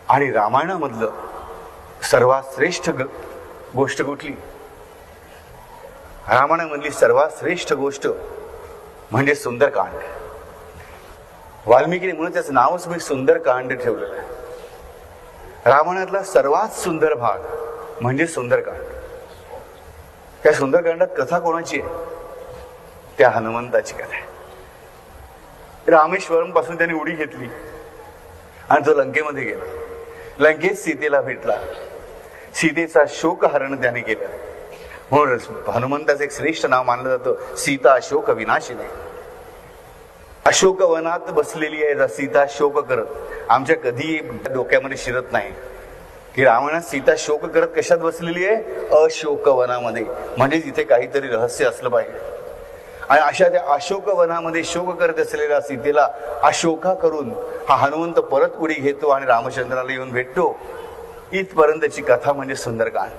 आणि रामायणामधलं सर्वात श्रेष्ठ गोष्ट कुठली? रामायणामधली सर्वात श्रेष्ठ गोष्ट म्हणजे सुंदरकांड. वाल्मिकीने म्हणून त्याचं नावच मी सुंदरकांड ठेवलेलं आहे. रामायणातला सर्वात सुंदर भाग म्हणजे सुंदरकांड. त्या सुंदरकांडात कथा कोणाची आहे? त्या हनुमंताची कथा आहे. रामेश्वरम पासून त्याने उडी घेतली आणि तो लंकेमध्ये गेला. लंकेत सीतेला भेटला. सीतेचा शोकहरण त्याने केलं. म्हणून हनुमंताचं एक श्रेष्ठ नाव मानलं जातं, सीता अशोक विनाशिनी. अशोक वनात बसलेली आहे सीता शोक करत. आमच्या कधी डोक्यामध्ये शिरत नाही की रामायणात सीता शोक करत कशात बसलेली आहे? अशोक वनामध्ये. म्हणजे तिथे काहीतरी रहस्य असलं पाहिजे. आणि अशा त्या अशोक वनामध्ये शोक करत असलेल्या सीतेला अशोका करून हा हनुमंत परत उडी घेतो आणि रामचंद्राला येऊन भेटतो. इथपर्यंतची कथा म्हणजे सुंदरकांड.